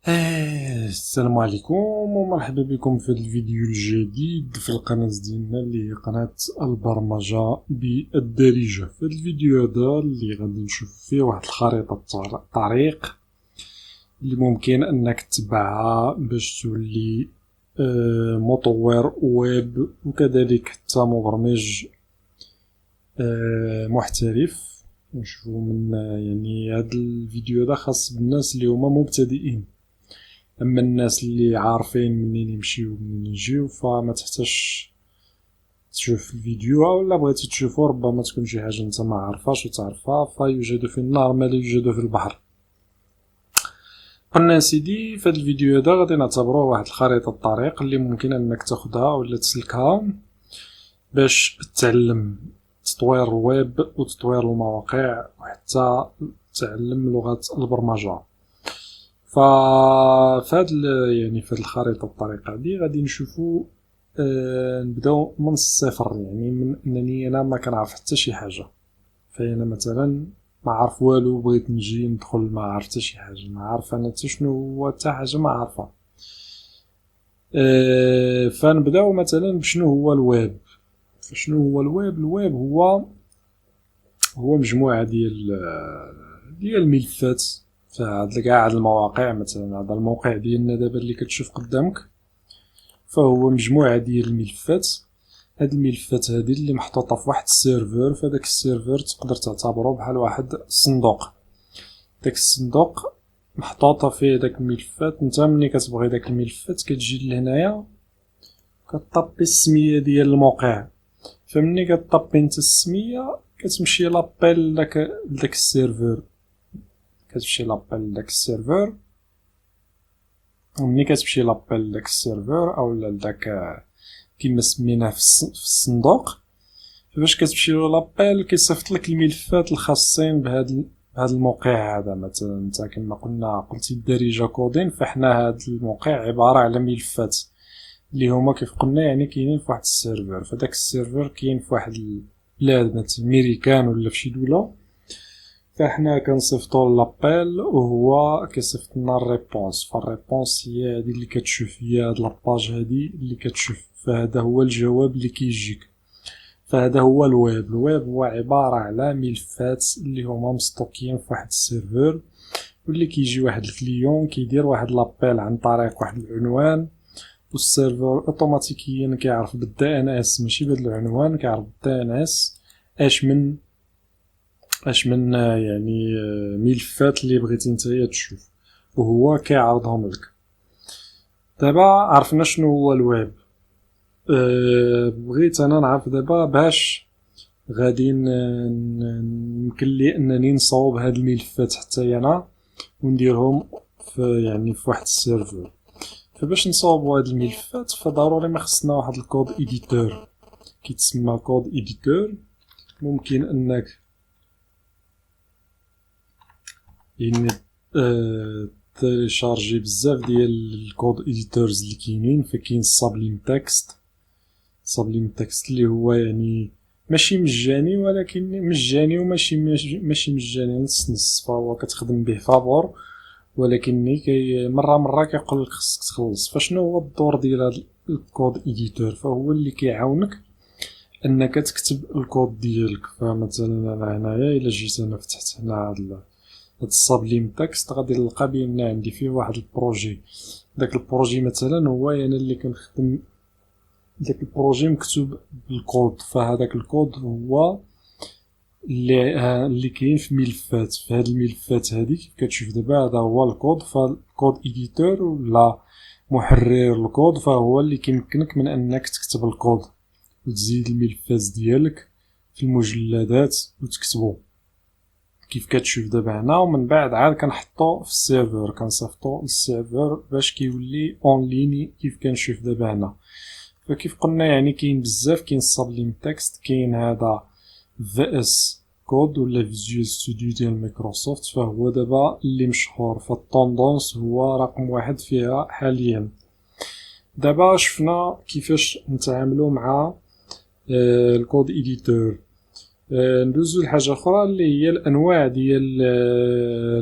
السلام عليكم ومرحبا بكم في الفيديو الجديد في القناة ديالنا اللي هي قناة البرمجة بالدارجة. في الفيديو هذا اللي غادي نشوف فيه واحد الخريطة طريق اللي ممكن انك تتبعها باش تولي مطور ويب وكذلك حتى مبرمج محترف. نشوفوا من يعني هذا الفيديو هذا خاص بالناس اللي هما مبتدئين، اما الناس اللي عارفين منين يمشيو ومنين يجيو فما تحتاجش تشوف الفيديو، ولا بغيتي تشوفو ربما تكون شي حاجه انت ما عارفاش وتعرفها. فيوجد في النهر ما لا يوجد في البحر. قلنا سيدي في هذا الفيديو هذا غادي نعتبروه واحد الخريطه الطريق اللي ممكن انك تاخدها ولا تسلكها باش تتعلم تطوير الويب وتطوير المواقع وحتى تعلم لغه البرمجه. فهاد يعني في الخريطه الطريقه هادي غادي نشوفو نبداو من الصفر، يعني من انني انا ما كنعرف حتى شي حاجه. فانا مثلا ما عارف والو، بغيت نجي ندخل ما عارف حتى شي حاجه، ما عارف انا حتى شنو هو حتى حاجه ما عارفها. فنبداو مثلا بشنو هو الويب. فشنو هو الويب؟ الويب هو مجموعه ديال الملفات. فهاد كاع هاد المواقع، مثلا هذا الموقع ديالنا دابا اللي كتشوف قدامك فهو مجموعه ديال الملفات. هاد الملفات هادي اللي محطوطه في واحد السيرفر، فداك السيرفر تقدر تعتبره بحال واحد الصندوق. داك الصندوق محطوطه فيه داك الملفات. نتا ملي كتبغي داك الملفات كتجي لهنايا كطابي السميه ديال الموقع. فملي كطابي انت السميه كتمشي لابيل لداك السيرفر. وملي كتمشي لابيل لداك السيرفر او لداك كيما سميناه في الصندوق، فاش كتمشي له لابيل كيصيفط لك الملفات الخاصين بهذا الموقع هذا. مثلا انت كما قلتي الدارجه كودين، فاحنا هذا الموقع عباره على ملفات اللي هما كيف قلنا يعني كاينين في واحد السيرفر. فداك السيرفر كاين في واحد البلاد مثلا ميريكان ولا في شي دوله، فاحنا كنصيفطو لابيل وهو كيصيفط لنا الريبونس. فالريبونس هي هذه اللي كتشوف، هي هاد لاباج هذه اللي كتشوف، فهذا هو الجواب اللي كيجيك. فهذا هو الويب. الويب هو عبارة على ملفات اللي هما مستوكين في واحد السيرفر، واللي كيجي واحد الكليون كيدير واحد لابيل عن طريق واحد العنوان، والسيرفر اوتوماتيكيا كيعرف بالدي ان اس، ماشي بهذا العنوان، كيعرف بالدي ان اس اش من يعني ملفات اللي بغيتي نتايا تشوف، وهو كيعرضهم لك. دابا عرفنا شنو هو الويب. بغيت انا نعرف دابا باش غادي يمكن لي انني نصاوب هاد الملفات حتى انا ونديرهم في واحد السيرفر. فباش نصاوبوا هاد الملفات فضروري ما خصنا واحد الكود اديتور كيتسمى كود اديتور. ممكن انك يعني تيليشارجي بزاف ديال الكود اديتورز اللي كاينين. فكاين سابليم تكست اللي هو يعني ماشي مجاني، ولكن مجاني وماشي ماشي مجاني، نص نص. فهو كتخدم به فابور، ولكن كي مره كيقول لك خصك تخلص. فشنو هو الدور ديال هذا الكود اديتور؟ فهو اللي كيعاونك انك تكتب الكود ديالك. فمثلا انا هنايا الا جيت انا فتحت هنا هاد السابليم تكست غادي نلقى بان عندي فيه واحد البروجي. داك البروجي مثلا هو انا اللي كنخدم. داك البروجي مكتوب بالكود، فهذاك الكود هو اللي كاين في ملفات. في هاد الملفات هادي كيف كتشوف دابا هذا هو الكود. فالكود اديتور ولا محرر الكود فهو اللي كيمكنك من انك تكتب الكود وتزيد الملفات ديالك في المجلدات وتكتبو كيف كتشوف دابا هنا. ومن بعد عاد كنحطو في السيرفر، كنصيفطو للسيرفر باش كيولي اون ليني كيف كنشوف دابا هنا. فكيف قلنا يعني كاين بزاف، كاين سابليم تكست، كاين هذا في اس كود ولا فيجوال ستوديو ديال مايكروسوفت. فهو دابا اللي مشهور، فالطوندونس هو رقم واحد فيها حاليا. دابا شفنا كيفاش نتعاملوا مع الكود اديتور. ندوزو لحاجه اخرى اللي هي الانواع ديال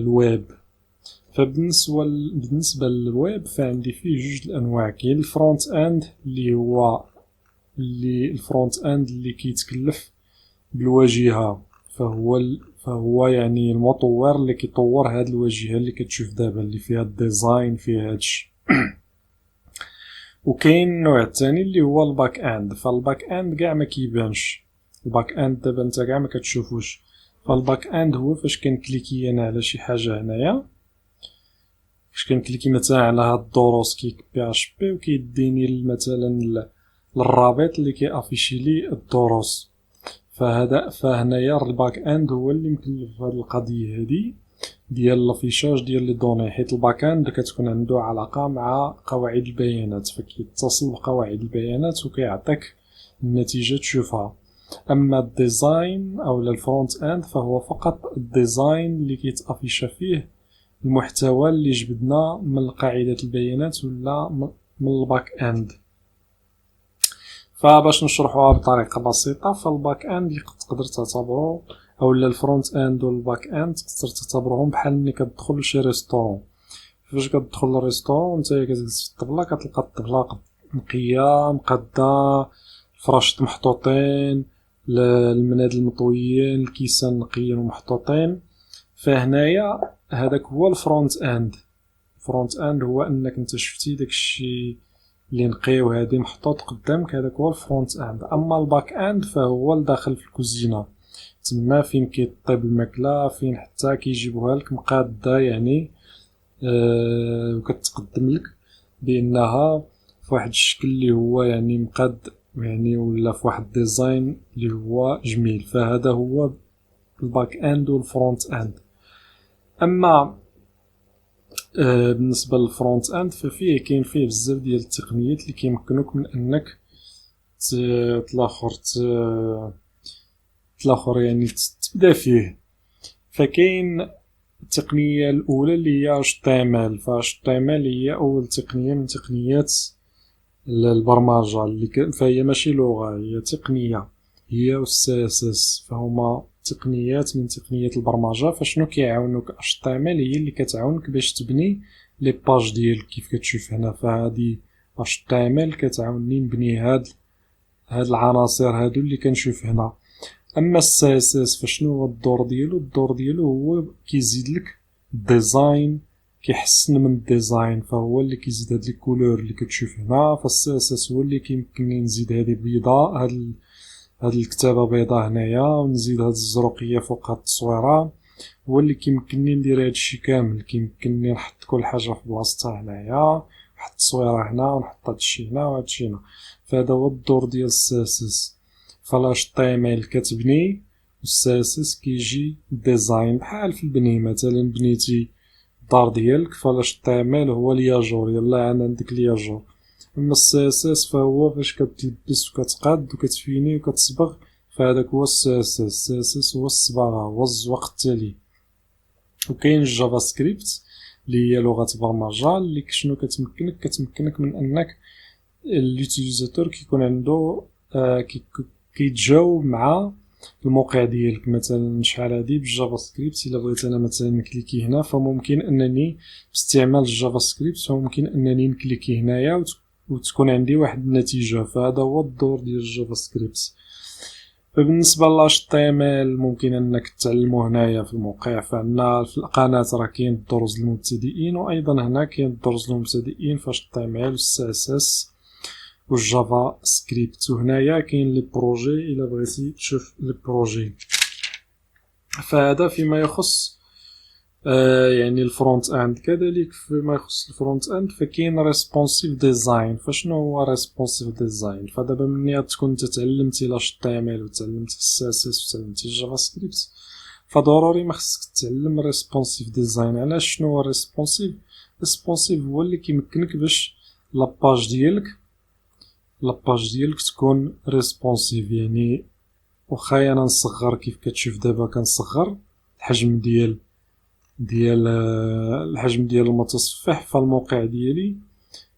الويب. بالنسبه للويب فعندي فيه جوج الانواع. كاين الفرونت اند اللي الفرونت اند اللي كيتكلف بالواجهه، فهو يعني المطور اللي كيطور هاد الواجهه اللي كتشوف دابا اللي فيها الديزاين فيها هادشي. وكاين النوع الثاني اللي هو الباك اند. فالباك اند كاع ما كيبانش، الباك اند دابا انت كاع ما كتشوفوش. فالباك اند هو فاش كنكليكي انا على شي حاجه هنايا، فاش كنكليكي مثلا على هاد الدروس كي اش بي وكيديني مثلا للرابط اللي كيافيشي لي الدروس. فهنايا الباك اند هو اللي مكلف هاد القضيه هادي ديال لافيشاج ديال لي دوني، حيت الباك اند كتكون عنده علاقه مع قواعد البيانات، فكيتصل بقواعد البيانات وكيعطيك النتيجه تشوفها. اما الديزاين او الفرونت اند فهو فقط الديزاين اللي كيتافيشا فيه المحتوى اللي جبدنا من قاعده البيانات ولا من الباك اند. فباش نشرحوها بطريقه بسيطه، فالباك اند تقدر تعتبره او الفرونت اند والباك اند تقدر تعتبرهم بحال ملي كتدخل لشي ريستورون. فاش كتدخل للريستورون نتايا كتجلس في الطبله، كتلقى الطبله نقيه مقاده، الفراشط محطوطين، المنادل مطويين، الكيسان نقيين ومحطوطين. فهنايا هذاك هو الفرونت اند. الفرونت اند هو انك انت شفتي داكشي اللي نقي وهادي محطوط قدامك، هذاك هو الفرونت اند. اما الباك اند فهو الداخل في الكوزينه، تما فين كيطيب الماكله، فين حتى كيجيبوها لك مقاده يعني وكتقدم لك بانها فواحد الشكل اللي هو يعني مقاد يعني ولا في واحد الديزاين اللي هو جميل. فهذا هو الباك اند والفرونت اند. اما بالنسبه للفرونت اند ففيه كاين فيه بزاف ديال التقنيات اللي كيمكنوك من انك تلاخر يعني تبدا فيه. فكاين التقنيه الاولى اللي هي HTML. HTML هي اول تقنيه من تقنيات البرمجه اللي فهي ماشي لغه، هي تقنيه، هي والCSS فهما تقنيات من تقنيات البرمجه. فشنو كيعاونوك؟ HTML هي اللي كتعاونك باش تبني لي باج ديالك كيف كتشوف هنا. فهادي HTML كتعاونني نبني هاد العناصر هادو اللي كنشوف هنا. اما الCSS فشنو هو الدور ديالو؟ الدور ديالو هو كيزيد لك الديزاين، كيحسن من الديزاين، فهو اللي كيزيد هاد لي كولور اللي كتشوف هنا. فالCSS هو اللي كيمكنني نزيد هذه بيضاء، هاد الكتابه بيضاء هنايا، ونزيد هاد الزروقيه فوق هاد التصويره. هو اللي كيمكنني ندير هادشي كامل، كيمكنني نحط كل حاجه في بلاصتها هنايا، نحط التصويره هنا ونحط هادشي هنا وهادشي هنا. فهذا هو الدور ديال الCSS. فالHTML كتبني والCSS كيجي ديزاين بحال في البني. مثلا بنيتي الدار ديالك فالHTML هو لياجور، يلا عندك لياجور. اما الCSS فهو فاش كتلبس وكتقاد وكتفيني وكتصبغ، فهذاك هو الCSS هو الصباغه، هو الزواق التالي. وكاين الجافا سكريبت اللي هي لغه برمجه اللي شنو كتمكنك من انك اليوتيليزاتور كيكون عنده كيتجاوب مع الموقع ديالك. مثلا شحال هادي بالجافا سكريبت الا بغيت انا مثلا نكليكي هنا، فممكن انني باستعمال الجافا سكريبت فممكن انني نكليكي هنايا وتكون عندي واحد النتيجه. فهذا هو الدور ديال الجافا سكريبت. فبالنسبه ل HTML ممكن انك تعلمو هنايا في الموقع. فعندنا في القناه راه كاين الدروس للمبتدئين، وايضا هنا كاين الدروس للمبتدئين في HTML والCSS والجافا سكريبت. وهنايا كاين لي بروجي الا بغيتي تشوف لي بروجي. فهذا فيما يخص يعني الفرونت اند. كذلك فيما يخص الفرونت اند فكاين ريسبونسيف ديزاين. فشنو هو ريسبونسيف ديزاين؟ فدابا ملي تكون تعلمتي HTML وتعلمتي CSS وتعلمتي الجافا سكريبت، فضروري ما خصك تتعلم ريسبونسيف ديزاين. علاش؟ شنو هو ريسبونسيف هو اللي كيمكنك باش لاباج ديالك تكون ريسبونسيف. يعني واخا انا نصغر كيف كتشوف دابا كنصغر الحجم ديال المتصفح، فالموقع ديالي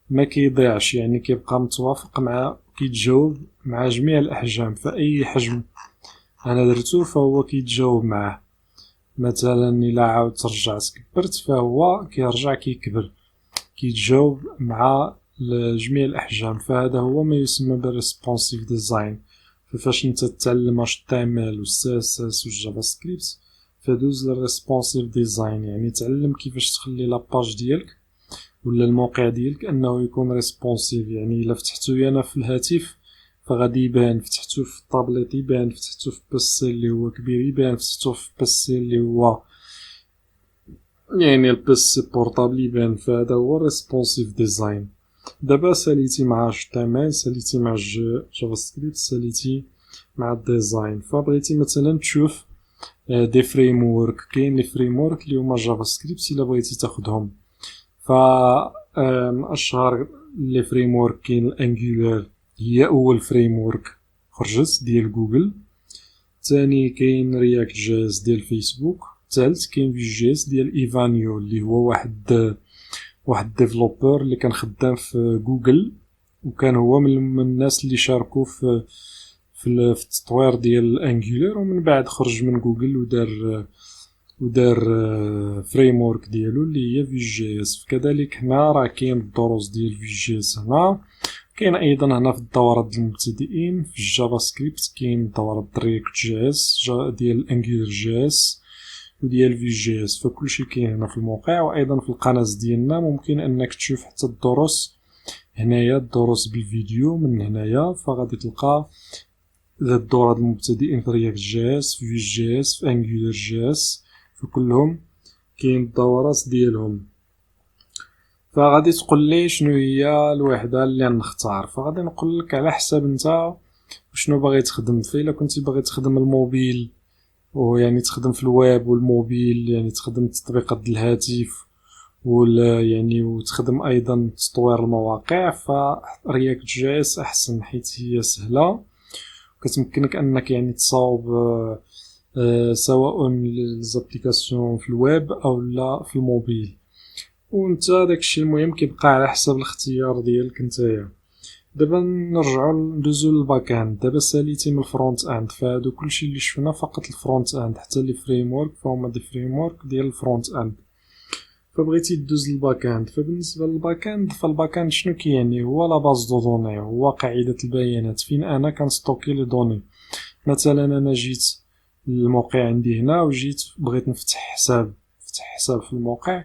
ما كيضيعش، يعني كيبقى متوافق مع كيتجاوب مع جميع الاحجام. فاي حجم انا درتو فهو كيتجاوب معاه. مثلا الا عاود رجعت كبرت فهو كيرجع كيكبر كيتجاوب مع جميع الاحجام. فهذا هو ما يسمى بالريسبونسيف ديزاين. فاش انت تتعلم HTML و CSS و جافا سكريبت فدوز للريسبونسيف ديزاين، يعني تعلم كيفاش تخلي لاباج ديالك ولا الموقع ديالك انه يكون ريسبونسيف. يعني الا فتحتو انا في الهاتف فغادي يبان، فتحتو في الطابليت يبان، فتحتو في بيسي اللي هو كبير يبان، فتحتو في بيسي اللي هو يعني البيسي بورطابل يبان. فهذا هو الريسبونسيف ديزاين. دابا ساليتي مع HTML، ساليتي مع جافا سكريبت، ساليتي مع الديزاين، فبغيتي مثلا تشوف دي فريمورك. كاين لي فريمورك اللي هما جافا سكريبت الا بغيتي تاخدهم. ف من اشهر لي فريمورك كاين الانجولار، هي اول فريمورك خرجت ديال جوجل. ثاني كاين رياكت جي اس ديال فيسبوك. ثالث كاين في جي اس ديال ايفانيو اللي هو واحد ديفلوبر اللي كان خدام في جوجل، وكان هو من الناس اللي شاركوا في التطوير ديال الانجولار، ومن بعد خرج من جوجل ودار فريمورك ديالو اللي هي في جي اس. كذلك هنا راه كاين الدروس ديال في جي اس. هنا كاين ايضا هنا في الدورات المبتدئين في الجافا سكريبت كاين دورات رياكت جي اس ديال الانجولار جي اس وديال في جي اس. فكلشي كاين هنا في الموقع، وايضا في القناه ديالنا ممكن انك تشوف حتى الدروس هنايا، الدروس بالفيديو من هنايا. فغادي تلقى الدورات المبتدئين في رياكت جي اس، في جي اس، في انجولار جي اس، فكلهم كاين الدورات ديالهم. فغادي تقول لي شنو هي الوحده اللي نختار، فغادي نقول لك على حسب انت شنو باغي تخدم. فإلا كنتي باغي تخدم الموبيل ويعني تخدم في الويب والموبيل، يعني تخدم تطبيقات ديال الهاتف ولا يعني وتخدم ايضا تطوير المواقع، فرياكت جي اس احسن حيت هي سهله كتمكنك انك يعني تصاوب سواء ليزابليكاسيون في الويب او لا في الموبيل. وانت داكشي المهم كيبقى على حسب الاختيار ديالك نتايا. دابا نرجعوا ندوزو للباك اند. دابا ساليتي من الفرونت اند، فهادو كلشي اللي شفنا فقط الفرونت اند، حتى لي فريمورك فهما دي فريمورك ديال الفرونت اند. فبغيتي دوز للباك اند، فبالنسبه للباك اند فالباك اند شنو كيعني؟ هو لا باز دو دوني، هو قاعده البيانات فين انا كنستوكي لي دوني. مثلا انا جيت الموقع عندي هنا وجيت بغيت نفتح حساب في الموقع،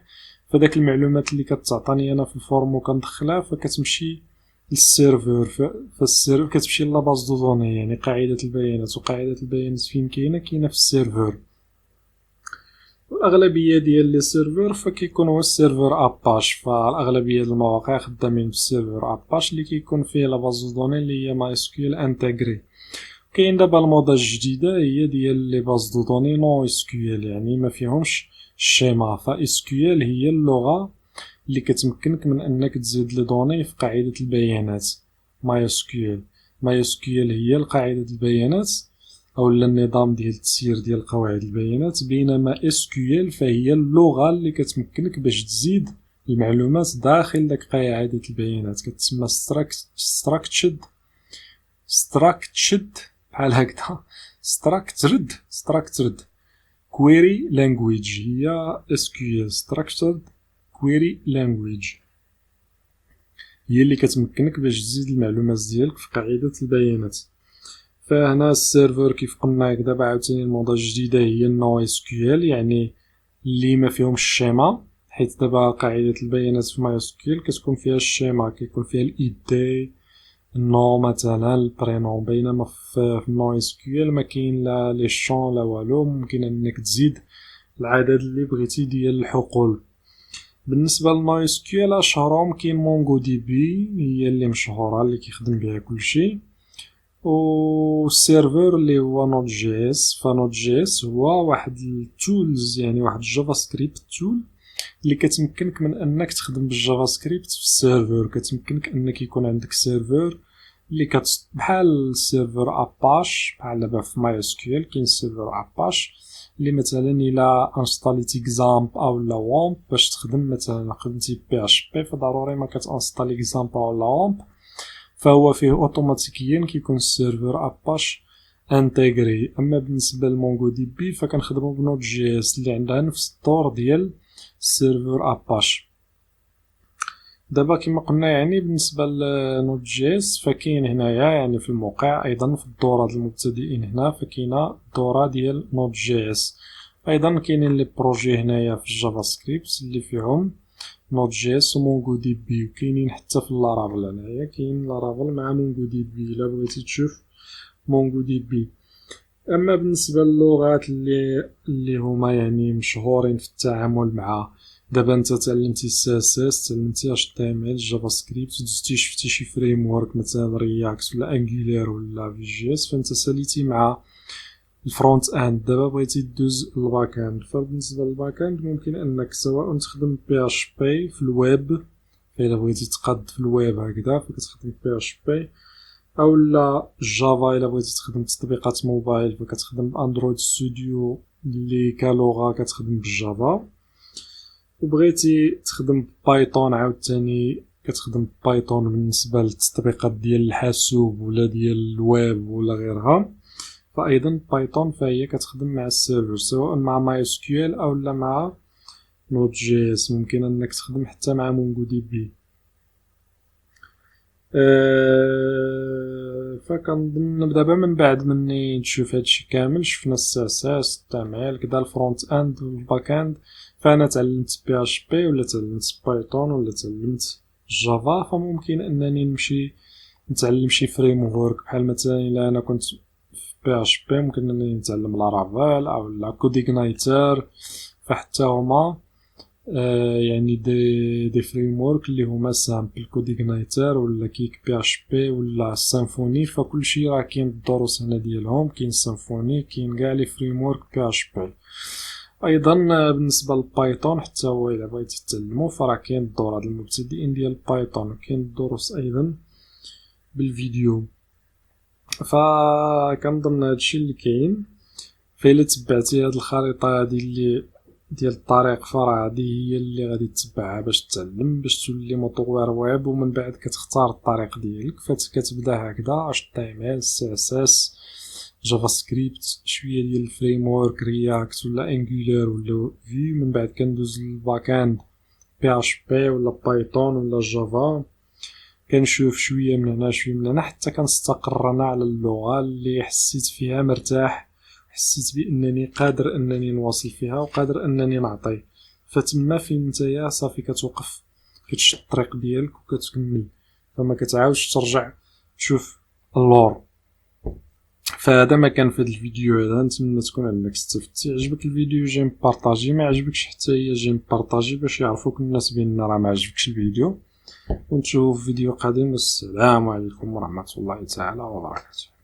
فداك المعلومات اللي كتعطاني انا في الفورم وكندخلها فكتمشي للسيرفر. فالسيرفر كتمشي لا باز دو دوني يعني قاعده البيانات، وقاعده البيانات فين كاينه في السيرفر. والاغلبيه ديال لي سيرفر فكيكون هو السيرفر اباش، فالاغلبيه ديال المواقع خدامين في السيرفر اباش اللي كيكون فيه لا باز دو دوني اللي هي ماي اس كيو ال انتغري. كاين دابا الموضه الجديده هي ديال لي باز دو دوني نو اس كيو ال، يعني ما فيهمش الشيما. فا اس كيو ال هي اللغه اللي كتمكنك من انك تزيد لي دوني في قاعده البيانات. ماي اس كيو ال هي قاعده البيانات او النظام ديال التسيير ديال قواعد البيانات، بينما اس كيو ال فهي اللغه اللي كتمكنك باش تزيد المعلومات داخل داك قاعده البيانات. كتسمى structured بحال هكذا structured query language هي SQL structured query language، هي اللي كتمكنك باش تزيد المعلومات ديالك في قاعده البيانات. فهنا السيرفر كيف قلنا دابا عاوتاني الموضه الجديده هي نو اس كيو ال، يعني اللي ما فيهمش الشيما، حيت دابا قاعده البيانات في ماي اس كيو ال كتكون فيها الشيما، كيكون فيها الايدي النو مثلا البرينون، بينما في نو اس كيو ال ما كاين لا لي شون لا والو، ممكن انك تزيد العدد اللي بغيتي ديال الحقول. بالنسبه لنو اس كيو ال اشهرهم كاين مونغو دي بي هي اللي مشهوره اللي كيخدم بها كلشي، والسيرفر اللي هو نوت جي اس. فنوت جي اس هو واحد التولز يعني واحد الجافا سكريبت تول اللي كتمكنك من انك تخدم بالجافا سكريبت في السيرفر. كتمكنك انك يكون عندك سيرفر اللي بحال السيرفر اباش، بحال دابا في ماي اس كيو ال كاين السيرفر اباش اللي مثلا الا انستاليتي اكزامب او لا وامب باش تخدم، مثلا خدمتي بي اش بي فضروري ما كتانستالي اكزامب او لا وامب، فهو فيه اوتوماتيكيا كيكون السيرفر اباش انتيغري. اما بالنسبه لمونغو دي بي فكنخدموا بنود جي اس اللي عندها نفس الدور ديال السيرفر اباش. دابا كما قلنا يعني بالنسبه لنود جي اس فكاين هنايا يعني في الموقع ايضا في الدورة المبتدئين هنا فكاينه الدوره ديال نود جي اس. ايضا كاينين لي بروجي هنايا في الجافا سكريبت اللي فيهم نود جي اس ومونغو دي بي، وكاينين حتى في لارافيل هنايا كاين لارافيل مع مونغو دي بي الا بغيتي تشوف مونغو دي بي. اما بالنسبه للغات اللي هما يعني مشهورين في التعامل مع، دابا انت تعلمتي سي اس اس، تعلمتي اش تي ام ال، جافا سكريبت، ودزتي شفتي شي فريم ورك مثلا رياكت ولا انجولار ولا في جي اس، فانت ساليتي مع الفرونت اند. دابا بغيتي دوز للباك اند، فبالنسبه للباك اند ممكن انك سواء تخدم بي اش بي في الويب، الا بغيتي تقاد في الويب هكذا فكتخدم بي اش بي، او لا جافا الا بغيتي تخدم تطبيقات موبايل فكتخدم اندرويد ستوديو اللي كلغه كتخدم بالجافا. وبغيتي تخدم بايثون عاوتاني كتخدم بايثون بالنسبه للتطبيقات ديال الحاسوب ولا ديال الويب ولا غيرها، فايضا بايثون فهي كتخدم مع السيرفر سواء مع ماي اس كيو ال او لا مع نود جي اس. ممكن انك تخدم حتى مع مونغو دي بي. فكنظن دابا من بعد مني نشوف هادشي كامل، شفنا السي اس اس التعامل كدا الفرونت اند والباك اند، فانا تعلمت بي اش بي ولا تعلمت بايثون ولا تعلمت جافا، فممكن انني نمشي نتعلم شي فريم ورك بحال مثلا الا انا كنت في بي اش بي ممكن انني نتعلم لارافيل او لا كوديغنايتر، فحتى هما يعني دي فريم ورك اللي هما سامبل كوديغنايتر ولا كيك بي اش بي ولا سيمفوني، فكلشي راه كاين الدروس هنا ديالهم، كاين سيمفوني كاين كاع لي فريم ورك بي اش بي. ايضا بالنسبه للبايثون حتى هو الا بغيتي تتعلمو فراه كاين الدورات المبتدئين ديال البايثون، وكاين الدروس ايضا بالفيديو. فكنظن هادشي اللي كاين. فإلا تبعتي هاد الخريطه هادي اللي ديال الطريق فراه هادي هي اللي غادي تتبعها باش تتعلم باش تولي مطور ويب، ومن بعد كتختار الطريق ديالك فكتبدا هكذا اش تي ام ال سي اس اس جافا سكريبت شويه ديال الفريم ورك رياكت ولا انجولار ولا في، من بعد كندوز للباك اند بي اش بي ولا بايثون ولا جافا، كنشوف شويه من هنا شويه من هنا حتى كنستقر انا على اللغه اللي حسيت فيها مرتاح، حسيت بانني قادر انني نواصل فيها وقادر انني نعطي، فتما فين نتايا صافي كتوقف كتشد الطريق ديالك وكتكمل، فما كتعاودش ترجع تشوف اللور. فهذا ما كان في هذا الفيديو هذا، نتمنى تكون عندك استفدتي. عجبك الفيديو جي مبارطاجي، ما عجبكش حتى هي جي مبارطاجي باش يعرفوك الناس بان راه ما عجبكش الفيديو. ونشوف فيديو قادم، والسلام عليكم ورحمه الله تعالى وبركاته.